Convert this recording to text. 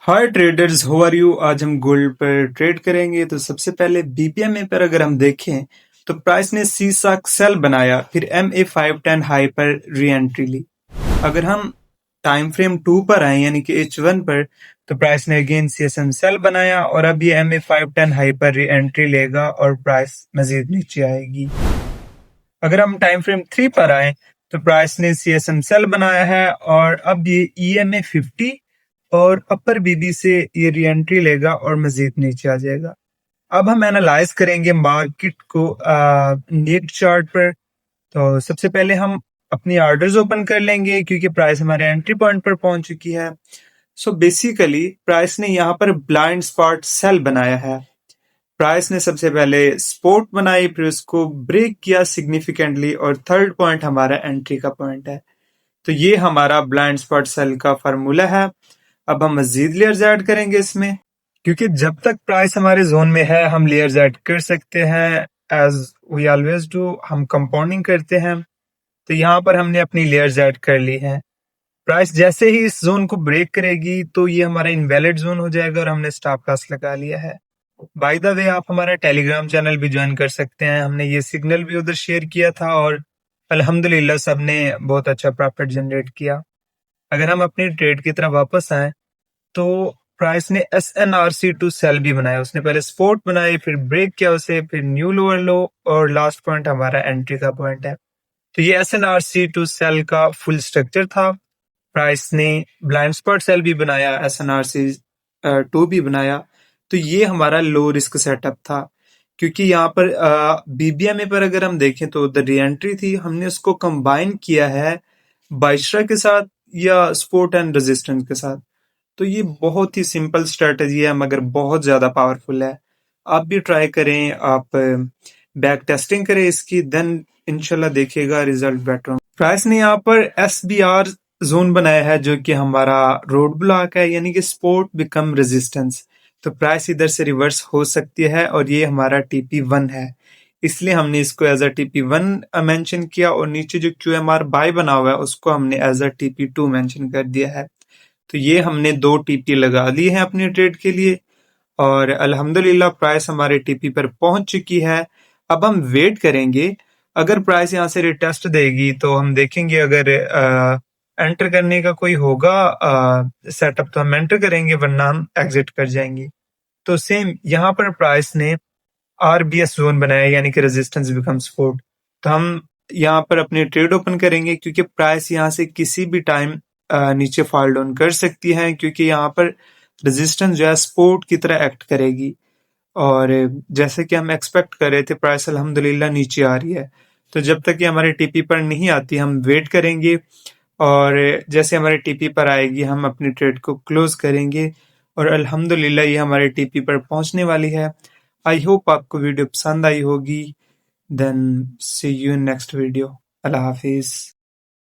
Hi traders, how are you. आज हम gold पर ट्रेड करेंगे। तो सबसे पहले बीपीएमए पर अगर हम देखें तो प्राइस ने सी साक सेल बनाया, फिर MA510 हाई पर री एंट्री ली। अगर हम टाइम फ्रेम 2 पर आए यानी कि H1 पर, तो प्राइस ने अगेन CSM सेल बनाया और अब ये MA510 हाई पर री एंट्री लेगा और प्राइस मजीद नीचे आएगी। अगर हम टाइम फ्रेम 3 पर आए तो प्राइस ने CSM सेल बनाया है और अब ये EMA50 और अपर बीबी से ये री एंट्री लेगा और मजीद नीचे आ जाएगा। अब हम एनालाइज करेंगे मार्केट को नीट चार्ट पर। तो सबसे पहले हम अपनी ऑर्डर्स ओपन कर लेंगे क्योंकि प्राइस हमारे एंट्री पॉइंट पर पहुंच चुकी है। सो बेसिकली प्राइस ने यहाँ पर ब्लाइंड स्पॉट सेल बनाया है। प्राइस ने सबसे पहले सपोर्ट बनाई, फिर उसको ब्रेक किया सिग्निफिकेंटली और थर्ड पॉइंट हमारा एंट्री का पॉइंट है। तो ये हमारा ब्लाइंड स्पॉट सेल का फार्मूला है। अब हम मजीद लेयर्स ऐड करेंगे इसमें, क्योंकि जब तक प्राइस हमारे जोन में है हम लेयर्स ऐड कर सकते हैं। एज वी ऑलवेज डू, हम कंपाउंडिंग करते हैं। तो यहाँ पर हमने अपनी लेयर्स ऐड कर ली हैं। प्राइस जैसे ही इस जोन को ब्रेक करेगी तो ये हमारा इनवैलिड जोन हो जाएगा और हमने स्टॉप लॉस लगा लिया है। बाय द वे, आप हमारा टेलीग्राम चैनल भी ज्वाइन कर सकते हैं। हमने ये सिग्नल भी उधर शेयर किया था और अल्हम्दुलिल्लाह सबने बहुत अच्छा प्रॉफिट जनरेट किया। अगर हम अपनी ट्रेड की तरफ वापस आए तो प्राइस ने SNRC2 सेल भी बनाया। उसने पहले सपोर्ट बनाई, फिर ब्रेक किया उसे, फिर न्यू लोअर लो और लास्ट पॉइंट हमारा एंट्री का पॉइंट है। तो ये SNRC2 सेल का फुल स्ट्रक्चर था। प्राइस ने ब्लाइंड स्पॉट सेल भी बनाया, SNRC2 भी बनाया। तो ये हमारा लो रिस्क सेटअप था, क्योंकि यहाँ पर बीबीएमए पर अगर हम देखें तो उधर री एंट्री थी, हमने उसको कंबाइन किया है बाइस्ट्रा के साथ या सपोर्ट एंड रेजिस्टेंस के साथ। तो ये बहुत ही सिंपल स्ट्रेटजी है मगर बहुत ज्यादा पावरफुल है। आप भी ट्राई करें, आप बैक टेस्टिंग करें इसकी, देन इंशाल्लाह देखिएगा रिजल्ट बेटर होंगे। प्राइस ने यहाँ पर SBR जोन बनाया है जो कि हमारा रोड ब्लॉक है, यानी कि सपोर्ट बिकम रेजिस्टेंस। तो प्राइस इधर से रिवर्स हो सकती है और ये हमारा TP1 है, इसलिए हमने इसको एज अ TP1 मेंशन किया और नीचे जो QMR बाय बना हुआ है उसको हमने एज अ TP2 मेंशन कर दिया है। तो ये हमने 2 TP लगा ली है अपनी ट्रेड के लिए और अल्हम्दुलिल्लाह प्राइस हमारे TP पर पहुंच चुकी है। अब हम वेट करेंगे, अगर प्राइस यहाँ से रिटेस्ट देगी तो हम देखेंगे, अगर एंटर करने का कोई होगा सेटअप तो हम एंटर करेंगे, वरना हम एग्जिट कर जाएंगे। तो सेम यहाँ पर प्राइस ने RBS जोन बनाया, यानी कि रेजिस्टेंस बिकम सपोर्ट। तो हम यहाँ पर अपनी ट्रेड ओपन करेंगे क्योंकि प्राइस यहाँ से किसी भी टाइम नीचे फॉल डाउन कर सकती है, क्योंकि यहाँ पर रेजिस्टेंस जो है सपोर्ट की तरह एक्ट करेगी। और जैसे कि हम एक्सपेक्ट कर रहे थे प्राइस अल्हम्दुलिल्लाह नीचे आ रही है। तो जब तक ये हमारे टीपी पर नहीं आती हम वेट करेंगे और जैसे हमारे टीपी पर आएगी हम अपनी ट्रेड को क्लोज करेंगे और अल्हम्दुलिल्लाह ये हमारे टीपी पर पहुंचने वाली है। आई होप आपको वीडियो पसंद आई होगी। Then see you in next video. अल्लाह हाफिज।